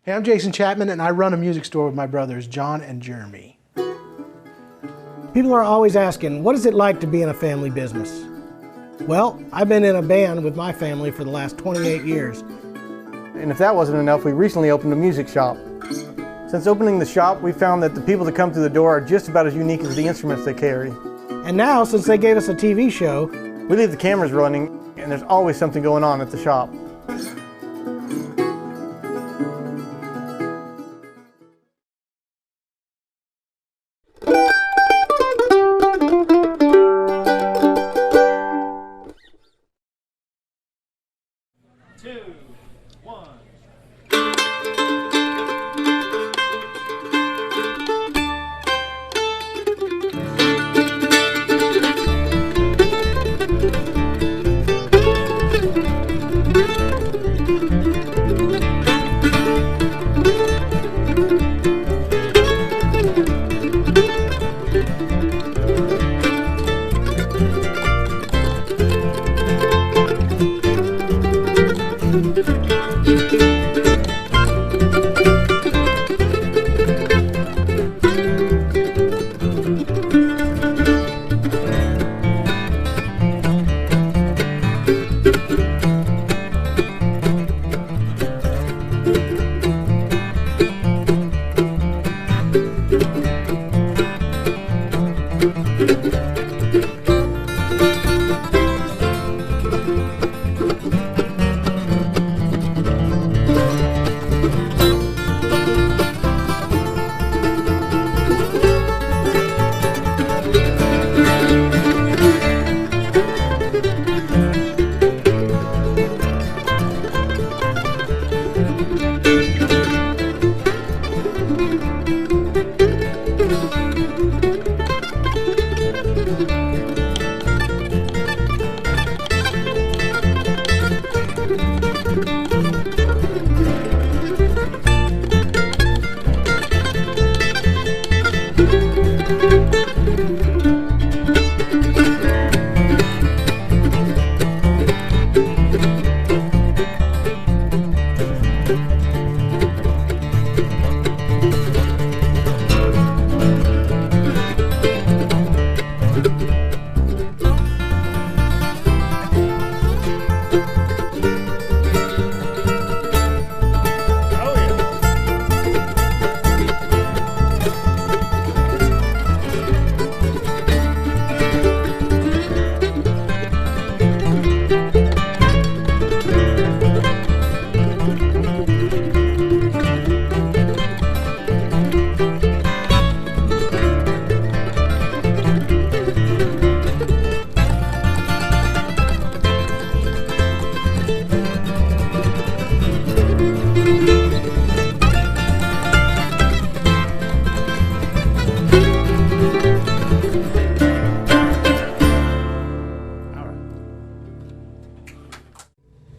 Hey, I'm Jason Chapman, and I run a music store with my brothers, John and Jeremy. People are always asking, what is it like to be in a family business? Well, I've been in a band with my family for the last 28 years. And if that wasn't enough, we recently opened a music shop. Since opening the shop, we found that the people that come through the door are just about as unique as the instruments they carry. And now, since they gave us a TV show, We leave the cameras running, and there's always something going on at the shop.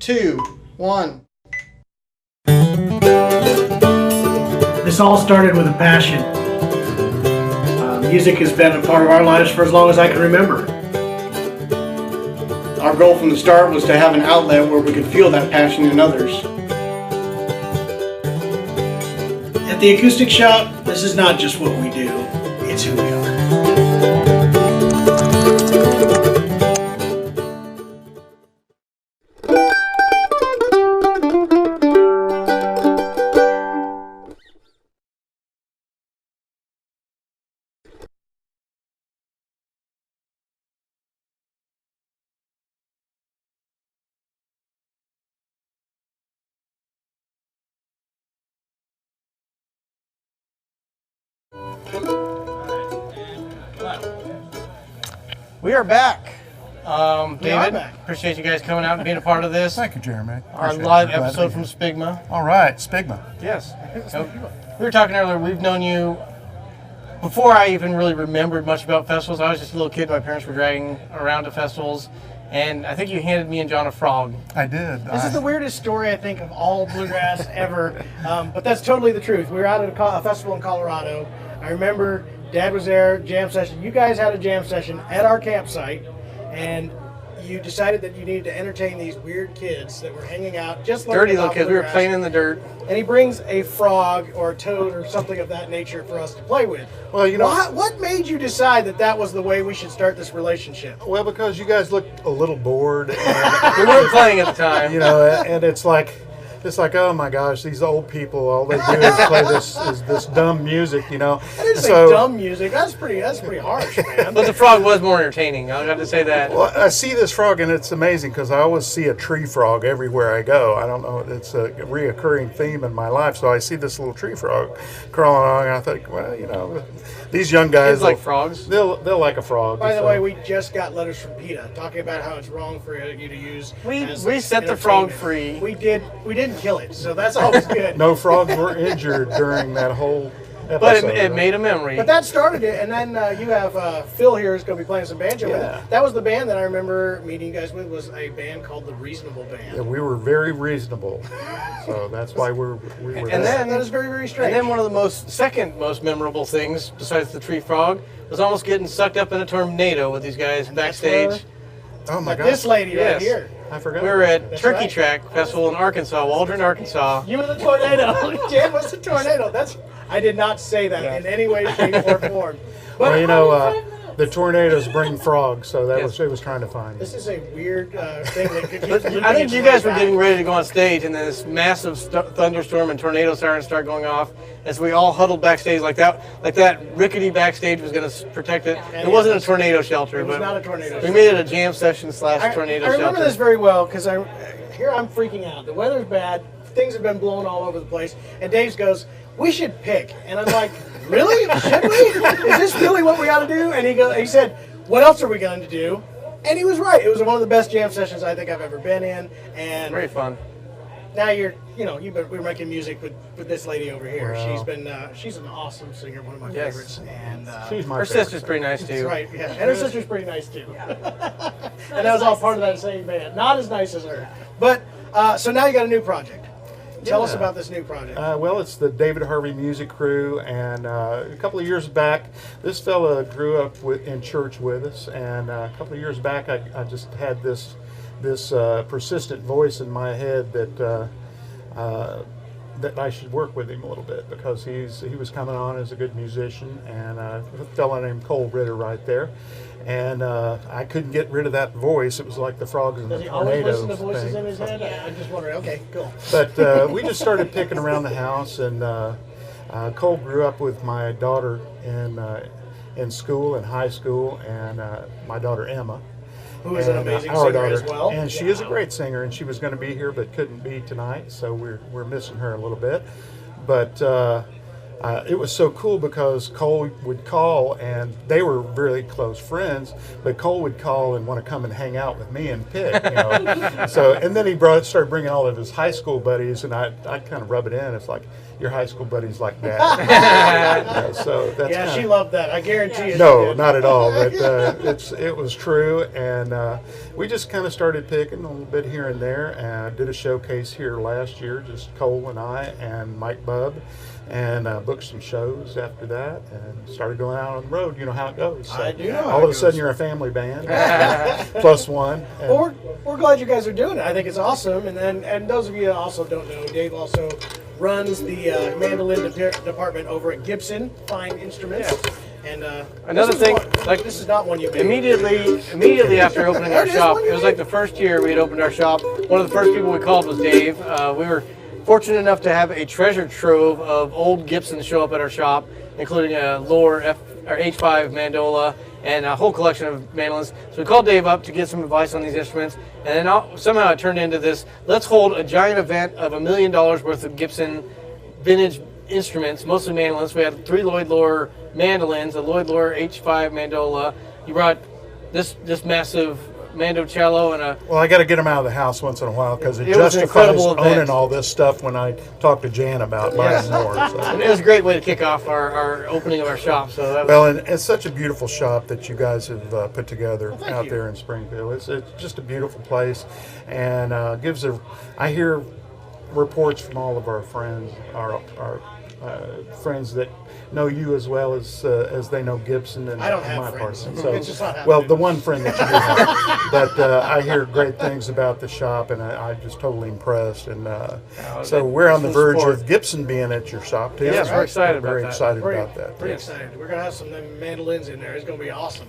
Two, one. this all started with a passion. Music has been a part of our lives for as long as I can remember. Our goal from the start was to have an outlet where we could feel that passion in others. At the Acoustic Shop, this is not just what we do, it's who we are. We are back. David, back. appreciate you guys coming out and being a part of this. Thank you, Jeremy. Our Appreciate live it. Glad to episode be from here. SPBGMA. All right, SPBGMA. Yes. We were talking earlier, we've known you before I even really remembered much about festivals. I was just a little kid, my parents were dragging around to festivals, and I think you handed me and John a frog. I did. This is the weirdest story, I think, of all bluegrass ever, but that's totally the truth. We were out at a festival in Colorado. I remember Dad was there, jam session. You guys had a jam session at our campsite, and you decided that you needed to entertain these weird kids that were hanging out, just Dirty little kids. We were playing in the dirt. And he brings a frog or a toad or something of that nature for us to play with. Well, you know, what made you decide that that was the way we should start this relationship? well, because you guys looked a little bored, and, We weren't playing at the time. you know, and it's like, oh my gosh, these old people, all they do is play this dumb music, you know. I didn't say dumb music. That's pretty harsh, man. But the frog was more entertaining. I got to say that. Well, I see this frog, and it's amazing because I always see a tree frog everywhere I go. I don't know, it's a reoccurring theme in my life. So I see this little tree frog crawling along, and I think, well, you know, these young guys Kids like frogs. They'll like a frog. By the way, we just got letters from PETA talking about how it's wrong for you to use. We set the frog free. We didn't kill it, so that's always good. No frogs were injured during that whole episode. But it made a memory. But that started it, and then you have Phil here who's going to be playing some banjo with Yeah. it. That was the band that I remember meeting you guys with, was a band called The Reasonable Band. Yeah, we were very reasonable, so that's why we were And there. then that is very, very strange. And then one of the second most memorable things, besides the tree frog, was almost getting sucked up in a tornado with these guys backstage. Oh my Like gosh, this lady Yes. right here. I forgot. We were at That's Turkey right. Track Festival in Arkansas, Waldron, Arkansas. You were the tornado. Jan was the tornado. I did not say that in any way, shape, or form. But Well, you know, the tornadoes bring frogs, so that Yes. was it was trying to find. this is a weird thing that could But I think you guys were getting ready to go on stage, and then this massive thunderstorm and tornado sirens start going off as we all huddled backstage like that rickety backstage was going to protect it. It wasn't a tornado shelter, It was but not a tornado we shelter. made it a jam session / I tornado remember shelter. this very well because here I'm freaking out. The weather's bad. Things have been blown all over the place. And Dave goes, "We should pick." And I'm like, "Really? Should we? Is this really what we ought to do?" And he said, "What else are we going to do?" And he was right. It was one of the best jam sessions I think I've ever been in. And Very fun. now we're making music with this lady over here. Wow. She's an awesome singer, one of my Yes. favorites. And She's my Her favorite. sister's pretty nice that's too. right, yeah. And her sister's pretty nice too. And that was all part of that same band. Not as nice as her. But, so now you got a new project. Tell us Yeah. about this new project. Well, it's the David Harvey Music Crew, and a couple of years back, this fella grew up in church with us, and a couple of years back, I just had this persistent voice in my head that I should work with him a little bit because he was coming on as a good musician, and a fella named Cole Ritter right there. And I couldn't get rid of that voice. It was like the frogs and Does the he always tornadoes listen to voices thing. in his head? I'm just wondering. Okay, cool. But we just started picking around the house, and Cole grew up with my daughter in school, in high school, and my daughter Emma. Who is an And, amazing our singer as daughter. well. And she is a great singer, and she was going to be here but couldn't be tonight, so we're missing her a little bit. But it was so cool because Cole would call, and they were really close friends, but Cole would call and want to come and hang out with me and pick, you know. So, and then he started bringing all of his high school buddies, and I kind of rub it in. It's like, your high school buddies like that. Yeah, so that's Yeah, kinda, she loved that. I guarantee you. she no, did. not at all. But it was true, and we just kind of started picking a little bit here and there. Did a showcase here last year, just Cole and I and Mike Bubb, and booked some shows after that, and started going out on the road. You know how it goes. So I do know how all it of a sudden, goes. you're a family band, plus one. And Well, we're glad you guys are doing it. I think it's awesome. And those of you that also don't know, Dave also runs the mandolin department over at Gibson Fine Instruments. And Another this is thing, one- like, this is not one you made. Immediately after opening our It is shop, one it was like the first year we had opened our shop. One of the first people we called was Dave. We were fortunate enough to have a treasure trove of old Gibsons show up at our shop, including a lower H5 mandola and a whole collection of mandolins. So we called Dave up to get some advice on these instruments, and then somehow it turned into this, let's hold a giant event of $1 million worth of Gibson vintage instruments, mostly mandolins. We had 3 Lloyd Loar mandolins, a Lloyd Loar H5 mandola. You brought this massive mandocello and a... well, I got to get them out of the house once in a while because it It was an justifies incredible event. owning all this stuff when I talk to Jan about buying more. So. And it was a great way to kick off our opening of our shop. So that was, Well, and it's such a beautiful shop that you guys have put together out you. there in Springfield. It's just a beautiful place, and I hear reports from all of our friends, our friends that know you as well as they know Gibson and I don't have my friends. partner. So, It's just not happening. well, the one friend that you do have. But I hear great things about the shop, and I'm just totally impressed. And so we're on the verge of Gibson being at your shop too. Yes, we're excited Very about that. excited about that. Pretty excited. We're going to have some mandolins in there. It's going to be awesome.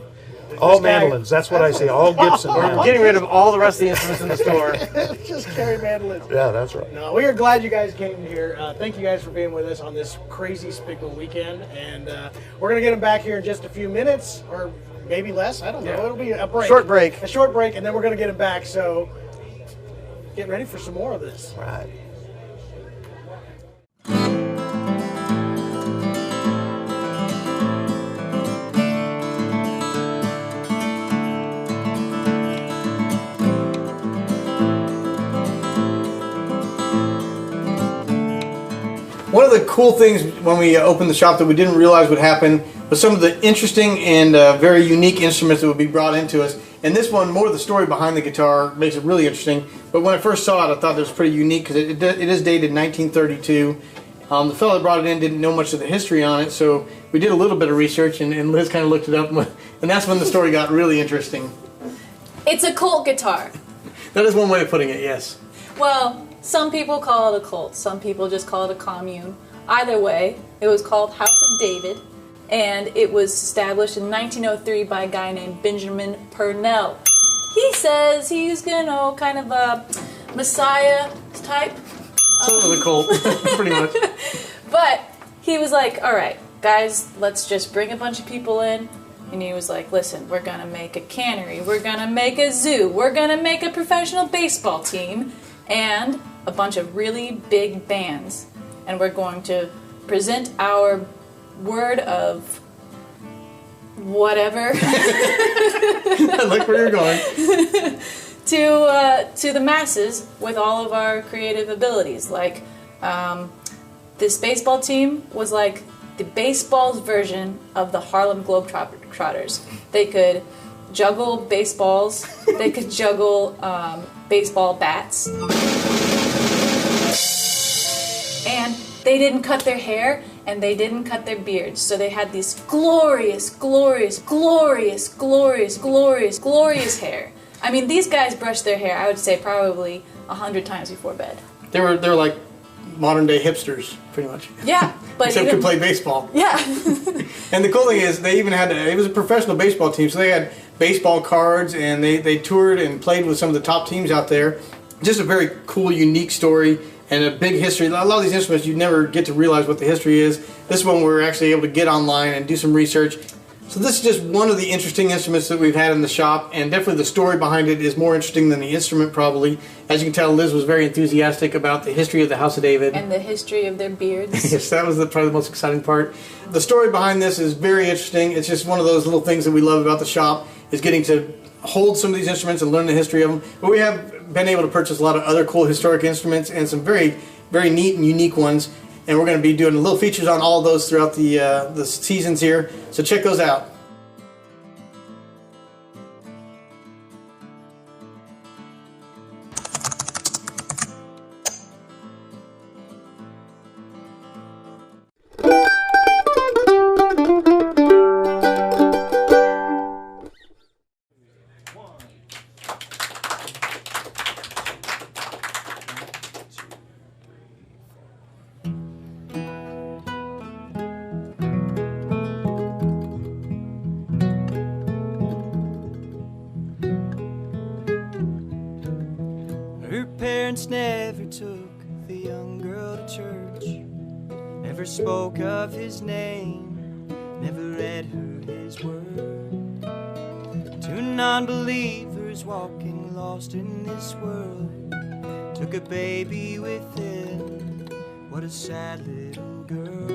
All This guy- mandolins. That's what I see. All Gibson. We're mandolins. getting rid of all the rest of the instruments in the store. Just carry mandolins. Yeah, that's right. No, we are glad you guys came here. Thank you guys for being with us on this crazy Spickle weekend. And we're going to get them back here in just a few minutes, or maybe less. I don't know. Yeah. It'll be a break. Short break. A short break, and then we're going to get them back. So get ready for some more of this. Right. One of the cool things when we opened the shop that we didn't realize would happen was some of the interesting and very unique instruments that would be brought into us. And this one, more of the story behind the guitar makes it really interesting. But when I first saw it, I thought it was pretty unique because it is dated 1932. The fellow that brought it in didn't know much of the history on it, so we did a little bit of research, and Liz kind of looked it up, and that's when the story got really interesting. It's a cult guitar. That is one way of putting it, yes. Well, some people call it a cult. Some people just call it a commune. Either way, it was called House of David, and it was established in 1903 by a guy named Benjamin Purnell. He says he's, kind of a Messiah type. Something of a cult, pretty much. But he was like, all right, guys, let's just bring a bunch of people in. And he was like, listen, we're going to make a cannery. We're going to make a zoo. We're going to make a professional baseball team. And a bunch of really big bands. And we're going to present our word of whatever I like where you're going. to the masses with all of our creative abilities. Like, this baseball team was like the baseball's version of the Harlem Globetrotters. They could juggle baseballs. They could juggle baseball bats. And they didn't cut their hair, and they didn't cut their beards. So they had these glorious, glorious, glorious, glorious, glorious, glorious hair. I mean, these guys brushed their hair, I would say, probably 100 times before bed. They were like modern day hipsters, pretty much. Yeah, but Except could play baseball. Yeah. And the cool thing is, they even had it was a professional baseball team, so they had baseball cards, and they toured and played with some of the top teams out there. Just a very cool, unique story, and a big history. A lot of these instruments, you never get to realize what the history is. This one we're actually able to get online and do some research. So this is just one of the interesting instruments that we've had in the shop, and definitely the story behind it is more interesting than the instrument probably. As you can tell, Liz was very enthusiastic about the history of the House of David. And the history of their beards. Yes, that was probably the most exciting part. The story behind this is very interesting. It's just one of those little things that we love about the shop, is getting to hold some of these instruments and learn the history of them. But we have been able to purchase a lot of other cool historic instruments and some very, very neat and unique ones. And we're going to be doing little features on all of those throughout the seasons here. So check those out. Her parents never took the young girl to church, never spoke of his name, never read her his word. Two non-believers walking lost in this world, took a baby with them, what a sad little girl.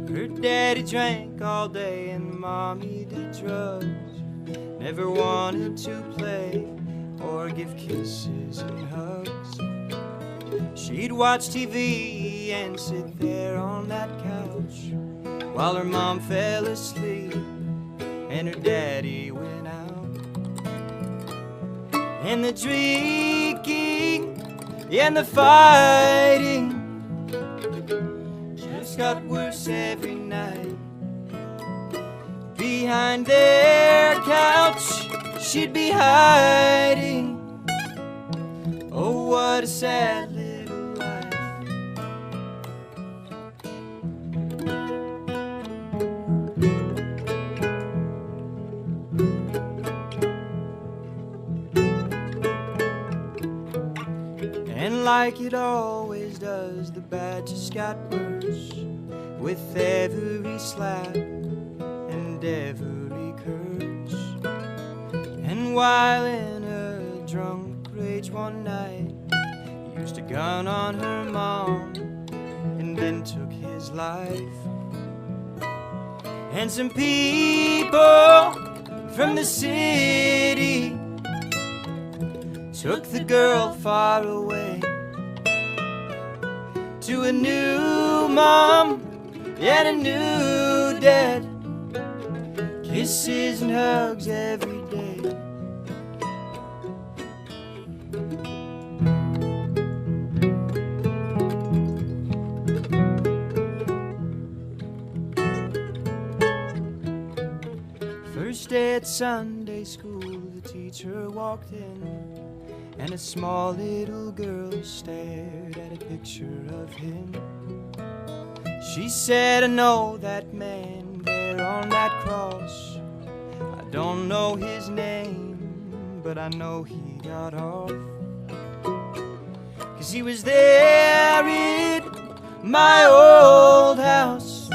Her daddy drank all day and mommy did drugs, never wanted to play or give kisses and hugs. She'd watch TV and sit there on that couch while her mom fell asleep and her daddy went out. And the drinking and the fighting got worse every night. Behind their couch she'd be hiding. Oh, what a sad little life. And like it always does, the bad just got worse with every slap and every curse. And while in a drunk rage one night, he used a gun on her mom and then took his life. And some people from the city took the girl far away to a new mom and a new dad. Kisses and hugs every day. First day at Sunday school, the teacher walked in, and a small little girl stared at a picture of him. She said, I know that man there on that cross. I don't know his name, but I know he got off. 'Cause he was there in my old house,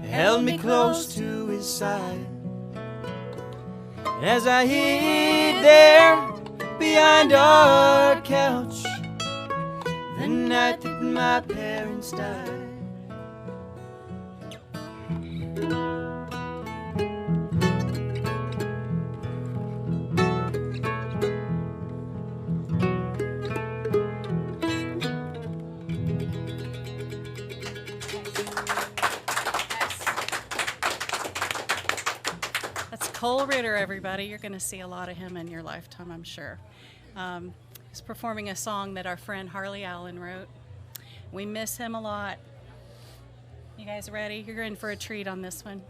held me close to his side as I hid there behind our couch the night that my parents died. That's Cole Ritter, everybody. You're going to see a lot of him in your lifetime, I'm sure. He's performing a song that our friend Harley Allen wrote. We miss him a lot. You guys ready? You're in for a treat on this one.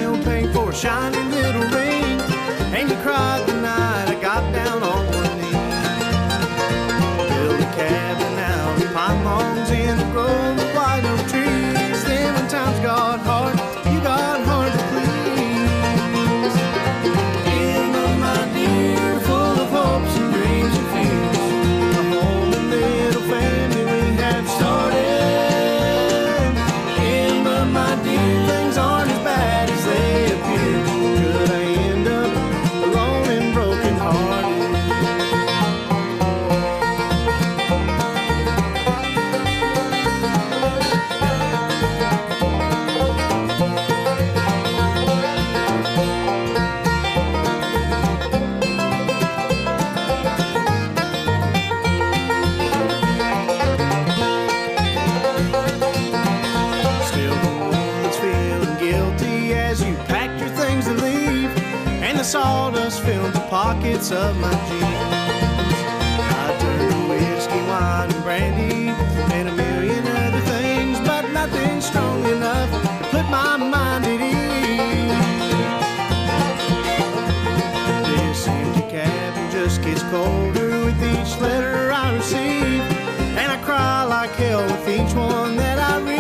will pay for a shiny little ring. And you cried the night I got down on one knee. Built a cabin out of pine logs in a grove of white oak trees. Then when times got hard, you got hard to please. Emma, my dear, full of hopes and dreams and fears, a whole little family we have started. Emma, my dear, things aren't as bad as they appear. Could I end up alone and broken hearted? Still the woman's feeling guilty as you packed your things to leave, and the sawdust filled the pockets of my jeans. I turned to whiskey, wine, and brandy, and a million other things, but nothing strong enough to put my mind at ease. This empty cabin just gets colder with each letter I receive, and I cry like hell with each one that I read.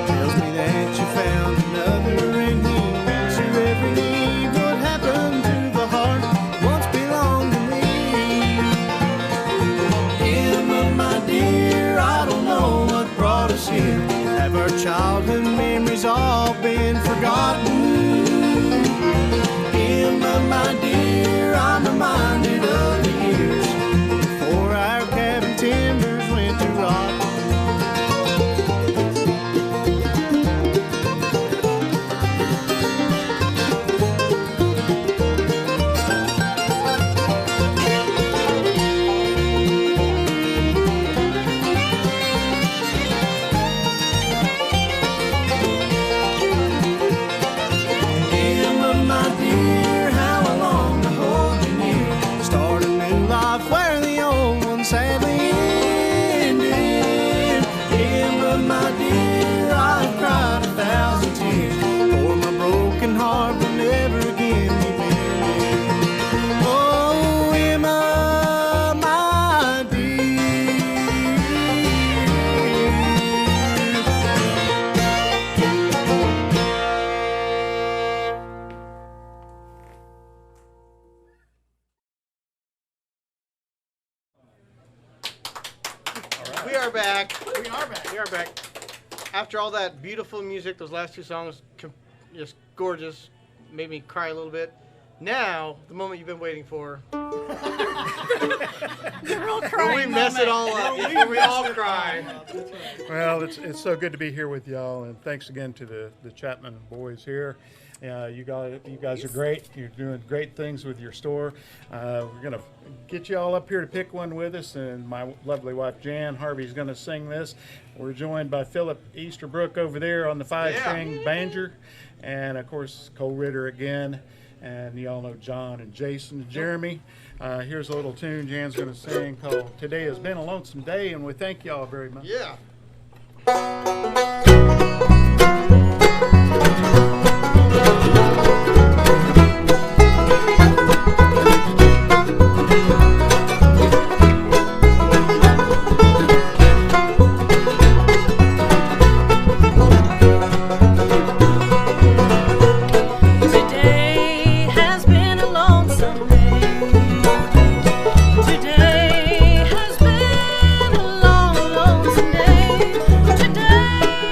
Tells me that you found another and he meets your every need. What happened to the heart that once belonged to me? Emma, my dear, I don't know what brought us here. Have our childhood memories all been forgotten? Emma, my dear, I'm reminded of the years before our cabin timbers went to rot. Emma, my dear, how I long to hold you near. Start a new life where the old one sadly ended. Emma, my dear, I've cried 1,000 tears, for my broken heart will never again be mended. Oh, Emma, my dear. We are back. We are back. We are back. After all that beautiful music, those last two songs, just gorgeous, made me cry a little bit. Now, the moment you've been waiting for. Where we mess it all up. Where we all cry. Well, it's so good to be here with y'all, and thanks again to the Chapman boys here. You guys are great. You're doing great things with your store. We're gonna get you all up here to pick one with us, and my lovely wife Jan Harvey's gonna sing this. We're joined by Philip Easterbrook over there on the five-string banjo, and of course Cole Ritter again. And you all know John and Jason and Jeremy. Here's a little tune Jan's gonna sing called "Today Has Been a Lonesome Day," and we thank y'all very much. Yeah. Today has been a lonesome day. Today has been a long, lonesome day. Today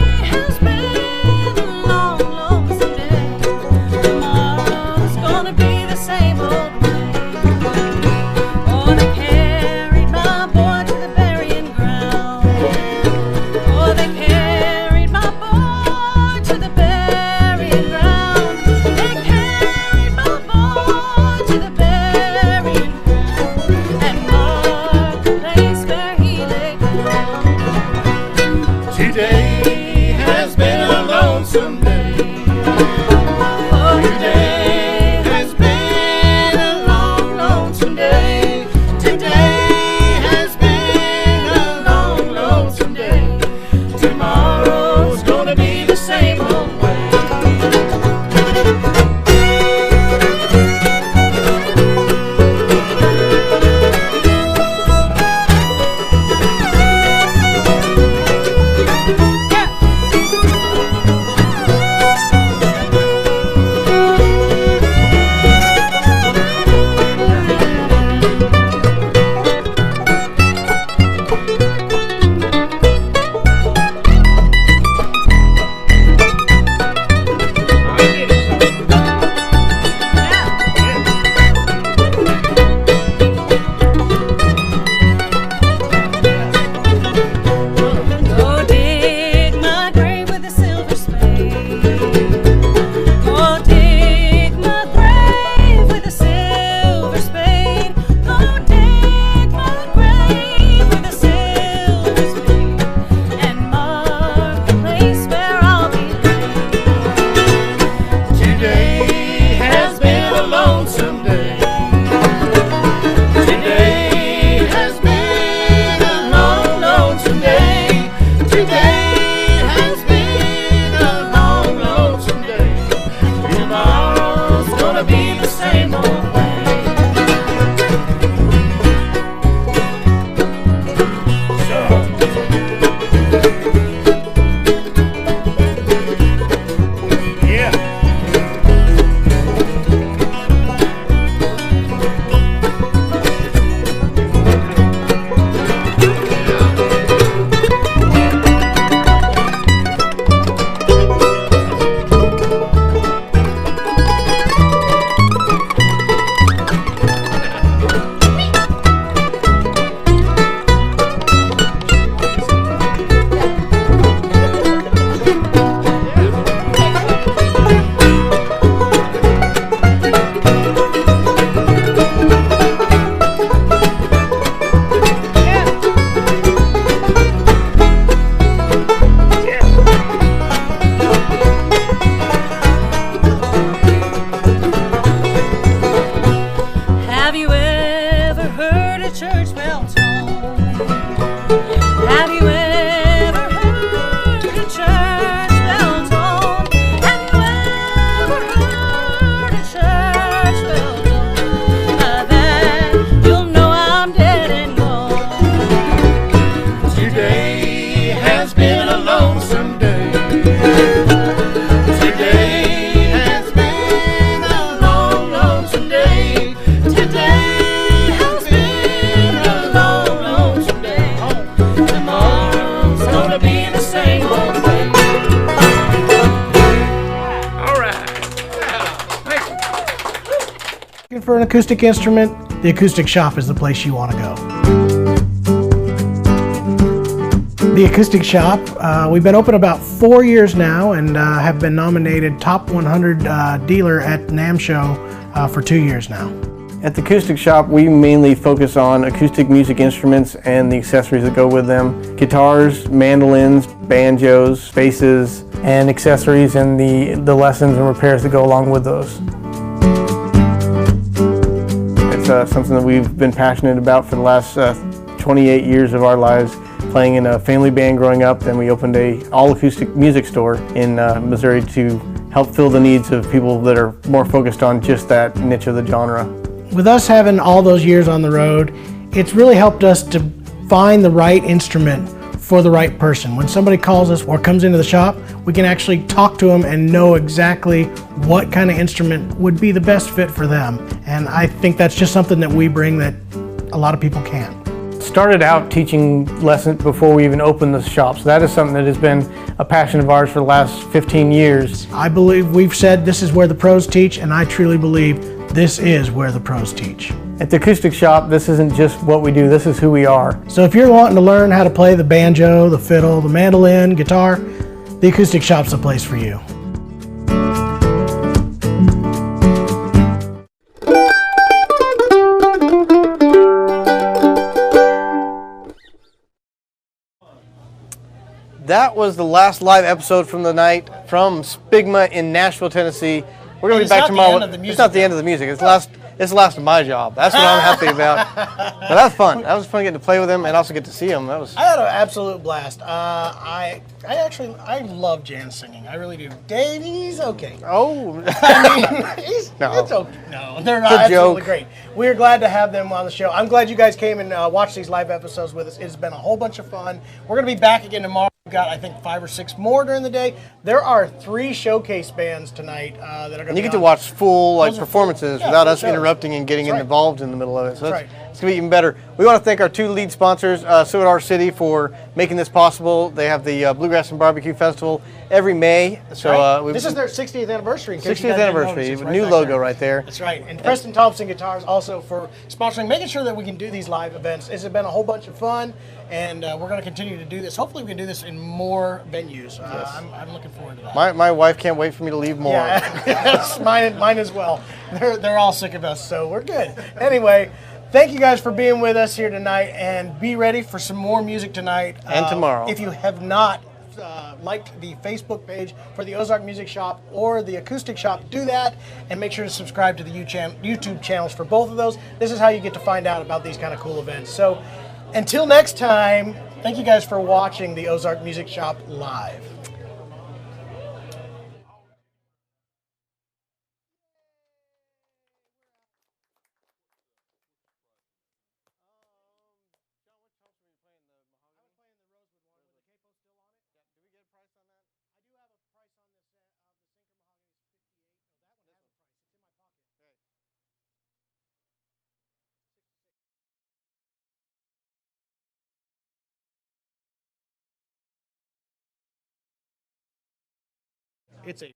Looking for an acoustic instrument, the Acoustic Shop is the place you want to go. The Acoustic Shop, we've been open about 4 years now and have been nominated Top 100 Dealer at NAMM Show for 2 years now. At the Acoustic Shop, we mainly focus on acoustic music instruments and the accessories that go with them. Guitars, mandolins, banjos, basses, and accessories and the lessons and repairs that go along with those. It's something that we've been passionate about for the last 28 years of our lives, playing in a family band growing up. Then we opened a all-acoustic music store in Missouri to help fill the needs of people that are more focused on just that niche of the genre. With us having all those years on the road, it's really helped us to find the right instrument for the right person. When somebody calls us or comes into the shop, we can actually talk to them and know exactly what kind of instrument would be the best fit for them. And I think that's just something that we bring that a lot of people can't. Started out teaching lessons before we even opened the shop, so that is something that has been a passion of ours for the last 15 years. I believe we've said this is where the pros teach, and I truly believe this is where the pros teach. At the Acoustic Shop, this isn't just what we do, this is who we are. So if you're wanting to learn how to play the banjo, the fiddle, the mandolin, guitar, the Acoustic Shop's the place for you. That was the last live episode from the night from SPBGMA in Nashville, Tennessee. We're going to be back tomorrow. It's not the end of the music. It's the last of my job. That's what I'm happy about. But that was fun. That was fun getting to play with him and also get to see him. I had an absolute blast. I love Jan's singing. I really do. Dave, he's okay. Oh. I mean, it's okay. No, they're not absolutely great. We're glad to have them on the show. I'm glad you guys came and watched these live episodes with us. It's been a whole bunch of fun. We're going to be back again tomorrow. We've got, I think, 5 or 6 more during the day. There are 3 showcase bands tonight that are going to be And you get to watch full performances without us shows. interrupting and getting involved in the middle of it. So That's right. It's going to be even better. We want to thank our 2 lead sponsors, Our City, for making this possible. They have the Bluegrass and Barbecue Festival every May. So this is their 60th anniversary. 60th anniversary. New logo right there. That's right. And Preston Thompson Guitars also for sponsoring, making sure that we can do these live events. This has been a whole bunch of fun, and we're going to continue to do this. Hopefully we can do this in more venues. I'm looking forward to that. My wife can't wait for me to leave more. Yes, mine as well. They're all sick of us, so we're good. Anyway, thank you guys for being with us here tonight, and be ready for some more music tonight. And tomorrow. If you have not liked the Facebook page for the Ozark Music Shop or the Acoustic Shop, do that, and make sure to subscribe to the YouTube channels for both of those. This is how you get to find out about these kind of cool events. So until next time, thank you guys for watching the Ozark Music Shop live. It's a